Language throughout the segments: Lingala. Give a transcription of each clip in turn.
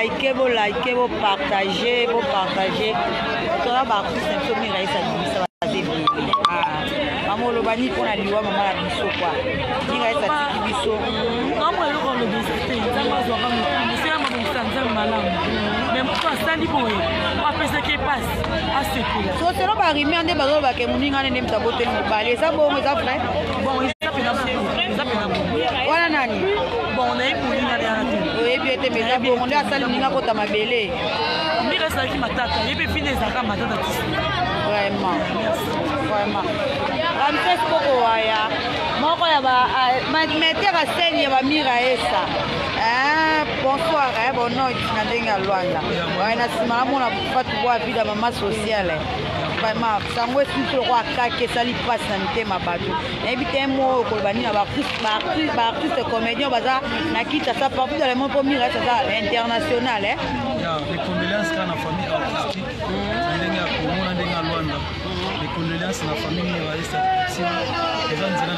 liker, vous partager. Tu as marqué c'est Mira et ça maman le bani pour la liwa maman la biso quoi. Mira et ça biso. Comment le déserté, ça va voir c'est un bon stand malade. Même toi ça dit bon. Après ce qui passe à ce coup. So c'est là ba rimi ande ba ba ke muninga ne mta bote mo balé ça bon ça frère. Bon, ça fait ça fait. Voilà nani. Bon, on a eu muninga derrière. Oui, bien te mais bon on a sali ninga ko ta mabele. Mira ça qui matata, et puis finir ça comme matata. Vraiment. Ramses Kokoaya. Moko ya ba metteur à scène ya ba Mira esa. Bonsoir, bon noite na denga Luanda. Ouais na sima mona pas tu bois vida maman sociale. Vraiment, sango est sur roi kake sali passe na ntema bato. Ebité mo ko bani na ba artiste comédien baza na kita ça partout dans le monde pour Mira ça international les condoléances à la famille artistique. Les condoléances à la famille Miraessa. Les gens qui sont là,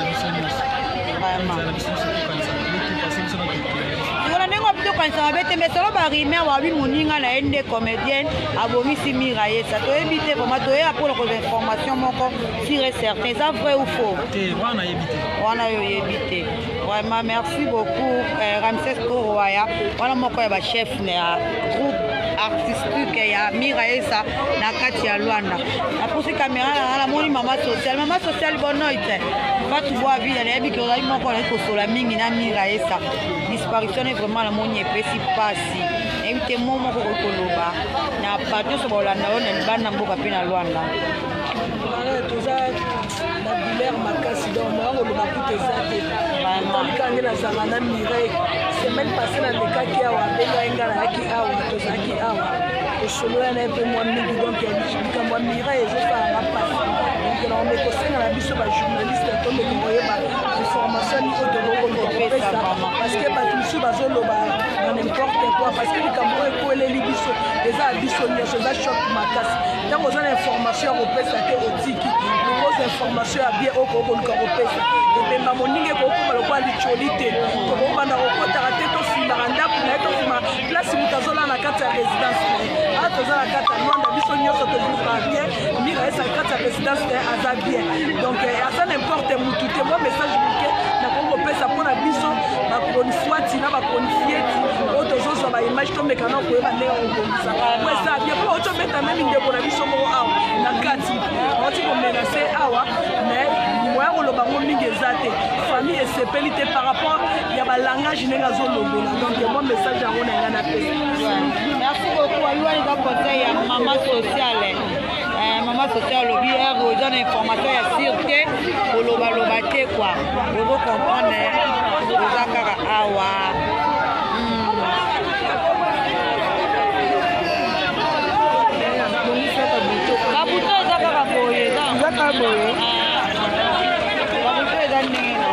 mais solo barime wa bi moninga na ende comédienne abomisi Miraessa to éviter vraiment to ya pour les informations moko sur certain ça vrai ou faux wana yo éviter vraiment merci beaucoup Ramses Koroya wana moko ya ba chef na groupe artistique ya Miraessa na kati ya Luanda na posi caméra na moni mama social bonne noite va tu voir vie na yebi ko la moko na ko sola mingi na Miraessa disparition est vraiment la moni epesi pasi éviter momo ko koloba na pato so bolanda on na bana mboka pe na Luanda toza na douleur makasi donc na ngolo bakute zate vraiment kangi na zangana Mirae semaine passée na lekaki awa benga engala yaki awa tozaki awa osolola na pe moi mingi donc likambo Mirae ezosala pasi donc na on ekosenga na biso ba journaliste to me koyeba information ni oto bokopesa parce que bato misu bazoloba na n'importe quoi parce que likambo ekoeleli biso eza biso nyonso eza choc makasi ntango oza na information ya kopesa te otiki lokose information ya bien okokoluka kopesa ebemba moninga ekokoma lokwa licholi te tokobanda kokotaka te tofimaka ndako na ye tofima place moto azola na kati ya résidence a toza na kati ya Luanda biso nyonso tozilukaka bien Miraessa kati ya résidence te aza bien donc aza n'importe mutu te mo message moke nakokopesa mpona biso bakonifwati na bakonifieti oyo tozozwa baimage tomekana koyeba ndenge okobongisa po eza bien mpo otobeta meme ndeko na biso moko awa na kati oti komenase awa mais moya koloba ngo mingi eza te famille esepeli te par rapport ya balangage ndenge azolobola donc mo message yango na nga na pesa. Merci beaucoup ayuani ka conseil ya mama sociale mama sociale lobi oza na information ya sûreté kolobaloba te quoi oko comprendre oza kaka awa babuto eza kaka boye eza kaka boye babuto eza ndenge na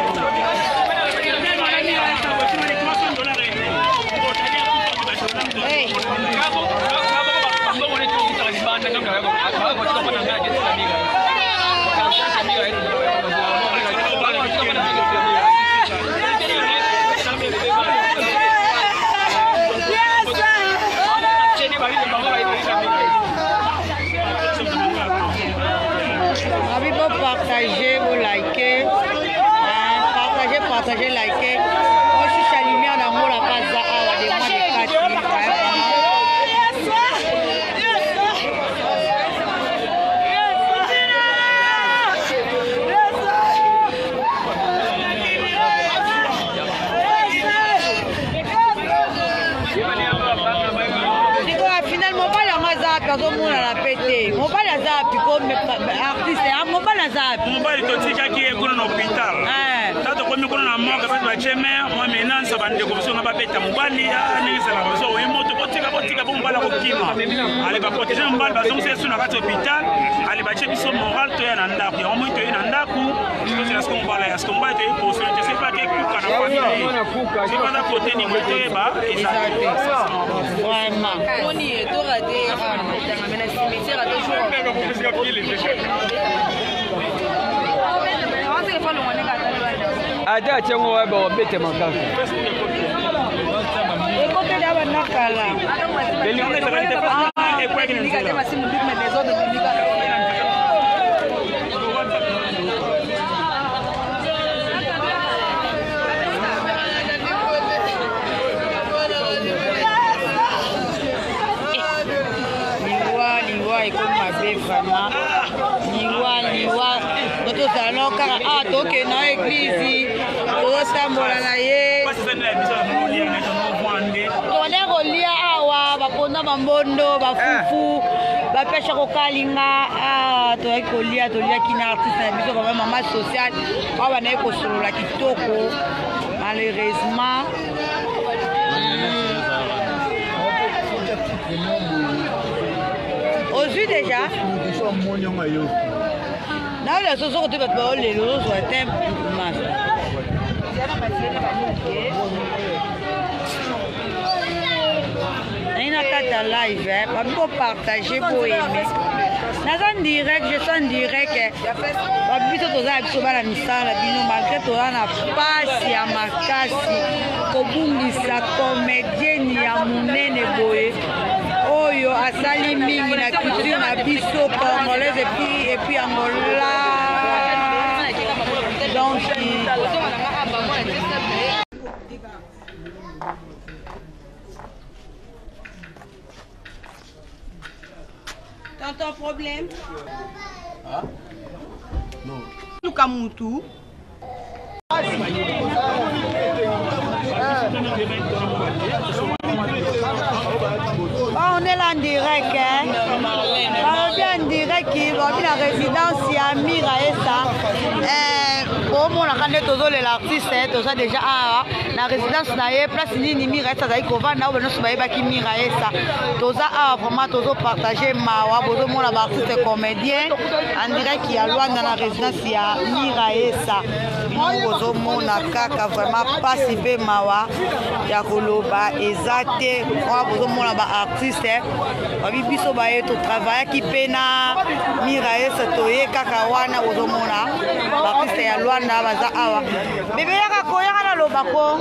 partagez, vous likez, partagez, likez. Moi je suis allumé en amour la base à des mois de 4 minutes. Finalement, pas la personne qui a pété. Mon père a zappé comme artiste. Mon père a zappé. Mon père est aussi qui est dans l'hôpital. Tato komi kono na moko kasi ba cheme moi maintenant ça bande ko so na ba beta mobali ni ça la so e moto botika bo mbala ko kima ale ba protéger mbala ba so c'est na kati hôpital ale ba chebiso moral to ya na ndako ya mo to ya na ndako to c'est ce qu'on parle ya ce qu'on va te poser je sais pas que kuka na famille c'est pas la côté ni moto ba vraiment on y est to raté mais la cimetière a toujours Ada chengo wabo bete makaka. Ekote da bana kala. Vraiment liwa notre salon car donc na église osambola na ye tone kolia awa baponda bambondo bafufu bapesha kokalinga toyaki kolia toliaki na artiste na biso quand même mama social awa banaye kosolola kitoko malheureusement Aujourd'hui déjà dans les choses que tu vas te les lots sont un masque. Il y a un live, pour partager, pour aimer. Dans un direct, je sens direct que malgré tout, on a pas si à ma casse, sa comédienne ya munene boye. Oyo asali mingi na culture na biso congolaise et puis Angola. Donc t'as ton problème? Ah? Non. Lukamutu. On est là en direct, hein? On est en direct qui va la résidence Yamira et ça. Pour moi, on a l'artiste, tout ça déjà la résidence naie place ni Mira ça d'ailleurs qu'on va na nous soyez qui Mira et ça. Tout ça vraiment tout partager mawa bozo mon artiste comédien en direct qui a loin dans la résidence ya Mira et ça. Bozo mon kaka vraiment participer mawa ya koloba ezate moi bozo mon artiste babi biso ba eto travail qui pena Mira et ça toye kaka wana bozo mon artiste ya loin na baza awa bébé ya koya na lobako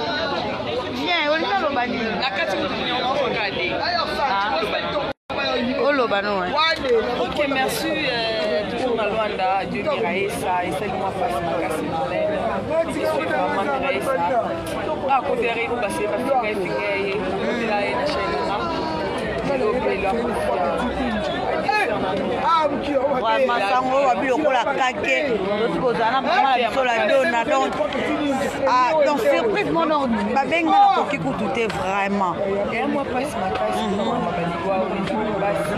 bien olika lobani nakati mutunyo ngokade oloba no OK merci toujours na Luanda Dieu Miraesa et c'est moi face makasi vraiment Miraesa a kodere ko base ba finga la na chaîne masango wabi lokola kake tokozana mama la biso la dona donc surprise mon babenga na koki kutute vraiment et moi passe ma casse mama baligwa basi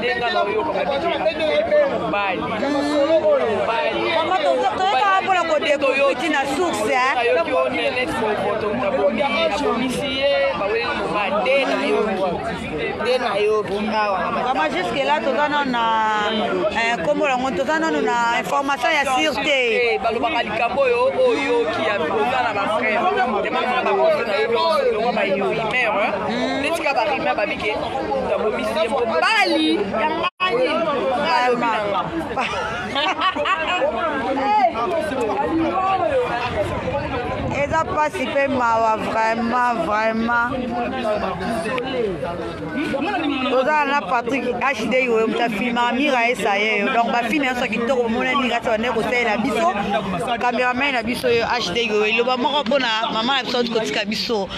denga na yo kama biji bali mama toka hapo la kodeko yoki na source hein yo ki net for photo taboni abomisiye bawele mo bade na yo kama jusque là tozana na kombo la ngoto tozana na information ya sûreté balobaka likambo oyo ki ya bozana ba frère de mama ba ko na yo ba yo imère letika ba imère ba bike tabomisiye mo bali yangani eza pasi pe mawa vraiment tozala na Patrick HD oyo muta filma Mira esa ye donc bafilme nyonso kitoko bomona Mira ti bande kosalela biso cameraman na biso oyo HD oyo eloba moko mpona mama na biso oti kotika biso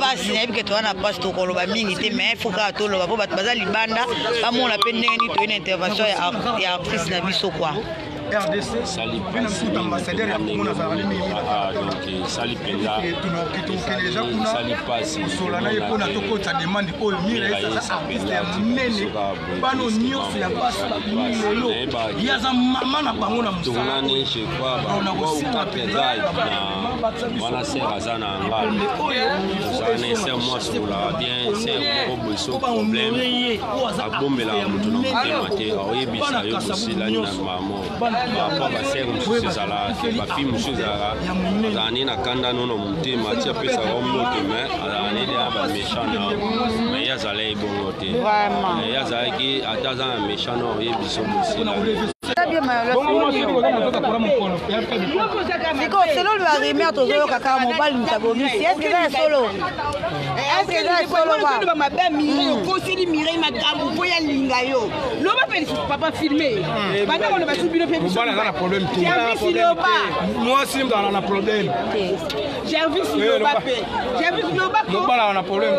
pasi nayebi ke toza na pasi tokoloba mingi te mais faut kaka toloba mpo bato baza libanda bamona mpe ndenge nini toyei na intervention ya artiste na biso kwa RDC, tout ambassadeur ya Congo na Zarali mingi. Donc sali penda. Déjà kuna solana yepona tokota demande oyo Mira esa artiste ya munene bano nyonso ya basi lelo yaza mama na bango na musala. Tunani je crois ba ko penda na wana sera zana ngala. Ça ne c'est moi sur la bien c'est un gros problème. Abombela mutu na mate oyebisa yo bosila na mamo. Papa basere mususu ezala bafille mususu ezalaka azalani na kanda nono motema ati apesaka moto me azalani de ya baméchant na me ye azala ebongo te ye azalaki ata aza na méchant na oyebiso bosila Selon le rumeur, tu as kaka mobile mutabomi. Est-ce que c'est solo? Est-ce que c'est solo? Ma belle Mireille, conseiller Mireille, madame, vous voyez l'ingayo. L'homme appelle papa filmé. Maintenant on va subir le fait. Voilà, problème. J'ai vu si le bas. Moi aussi, on a problème. J'ai vu si le bas. J'ai vu si le bas. Non, voilà, on a problème.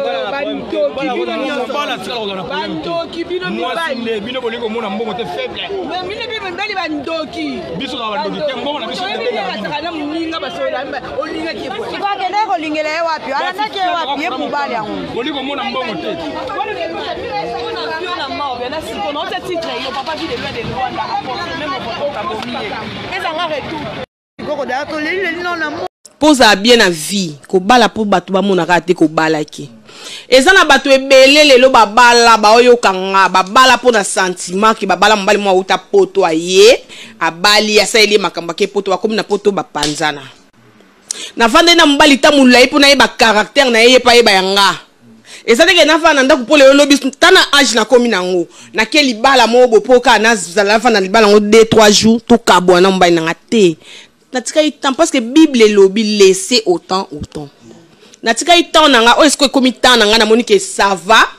Posa bien na vie ko bala po batu ba monaka te ko balaki ezana batu ebele lelo babala ba oyo kanga babala po na sentiment ki babala mbali mwa uta poto aye abali ya saili makamba ke poto akomi na poto bapanzana na vande na mbali ta mulai po na ye ba caractère na ye pa ye ba yanga ezana ke na fana ndako po lelo lobi tana age na komi nango na ke libala mo bopoka na zala fana libala ngo 2-3 jours to kabwa na mbali na te. Natika itan parce que Bible lobi laisser autant. Natika itan nanga o est-ce que comme itan nanga na monique ça va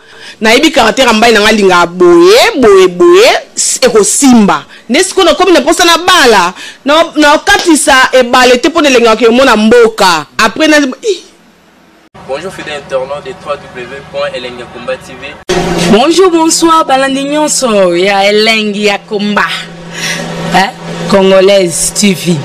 na ebi caractère mbai nanga linga boye e ko simba n'est-ce que comme na posa na bala na katisa e balete pour lenga ke mona mboka après na Bonjour fidèles internautes de www.elengiakomba TV. Bonjour, bonsoir, balandignon so ya Elengiakomba. Congolaise TV.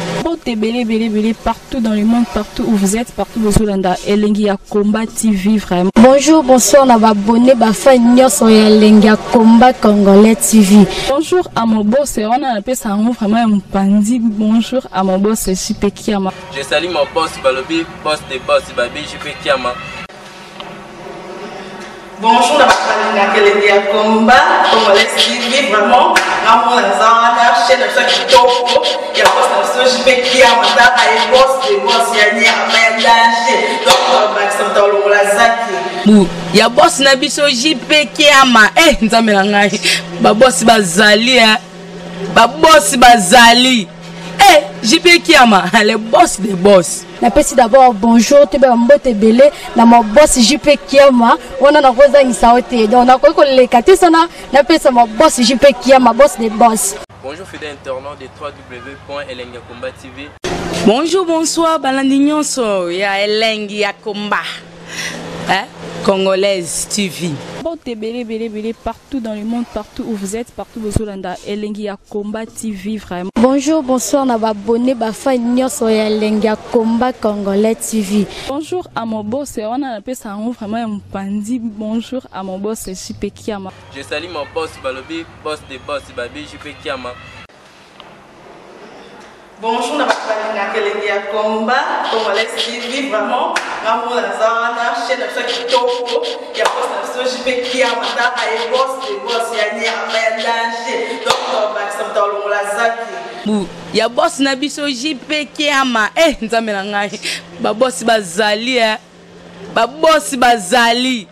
Belé partout dans le monde, partout où vous êtes, partout où vous êtes, Elengiakomba TV vraiment. Bonjour, bonsoir, on a abonné fan sur Elengiakomba Congolais TV. Bonjour à mon boss, on a appelé ça vraiment un pandi. Bonjour à mon boss, JP Kiama. Je salue mon boss Balobi, boss des boss Babi, JP Kiama. Bonjour, la Elengiakomba Congolais TV vraiment. Ramon Lazana, chaîne de ça qui topo, il y a pas de JP Kiama, et boss des boss, il y a ni à danger. Donc, on va s'entendre la zaki. Ya boss na biso JP Kiama nzambe na ngai ba boss bazali ba boss bazali JP Kiama le boss des boss. Napesi d'abord bonjour te ba mbote belé na mo boss JP Kiama on a roza ngisaote donc na ko le katisa na pesa mo boss JP Kiama boss des boss. Bonjour fidèles internautes de www.elengiakomba TV. Bonjour bonsoir balandignon so ya Elengiakomba. Congolaise TV. Belé partout dans le monde, partout où vous êtes, partout où vous êtes, Elengiakomba TV vraiment. Bonjour, bonsoir, on a abonné fan sur Elengiakomba Congolais TV. Bonjour à mon boss, on a appelé ça vraiment un pandi. Bonjour à mon boss, JP Kiama. Je salue mon boss Balobi, boss des boss Babi, JP Kiama. Bonjour, na Elengiakomba Congolais TV vraiment. Ramon Lazana, chaîne de ça qui topo, il y a pas de JP Kiama, et boss des boss, il y a ni à danger. Donc, on va s'entendre la zaki. Ya boss na biso JP Kiama nzambe na ngai ba boss bazali ba boss bazali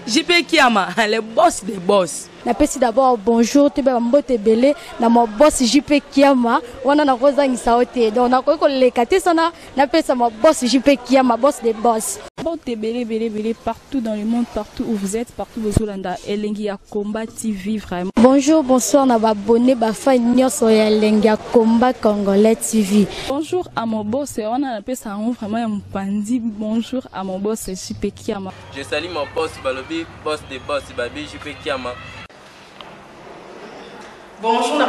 JP Kiama le boss des boss. Napesi d'abord bonjour te ba mbote belé na mo boss JP Kiama on a roza ngisaote donc na ko le katisa na pesa mo boss JP Kiama boss des boss. Belé partout dans le monde, partout où vous êtes, partout où vous êtes, Elengiakomba TV vraiment. Bonjour, bonsoir, on a abonné fan sur Elengiakomba Congolais TV. Bonjour à mon boss, on a appelé ça vraiment un pandi. Bonjour à mon boss, JP Kiama. Je salue mon boss Balobi, boss des boss Babi, JP Kiama. Bonjour, na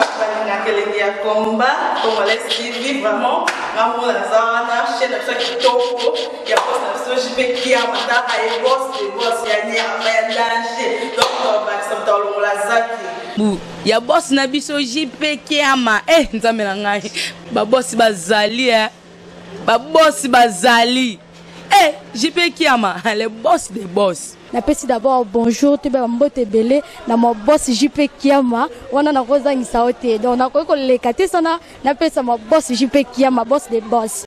Elengiakomba Congolais TV vraiment. Ramon Lazana, chaîne de ça qui topo, il y a pas de JP Kiama, et boss des boss, il y a ni à danger. Donc, on va s'entendre la zaki. Ya boss na biso JP Kiama nzambe na ngai ba boss bazali ba boss bazali JP Kiama le boss des boss. Napesi d'abord bonjour te ba mbote belé na mo boss JP Kiama on a roza ngisaote donc na ko le katisa na pesa mo boss JP Kiama boss des boss.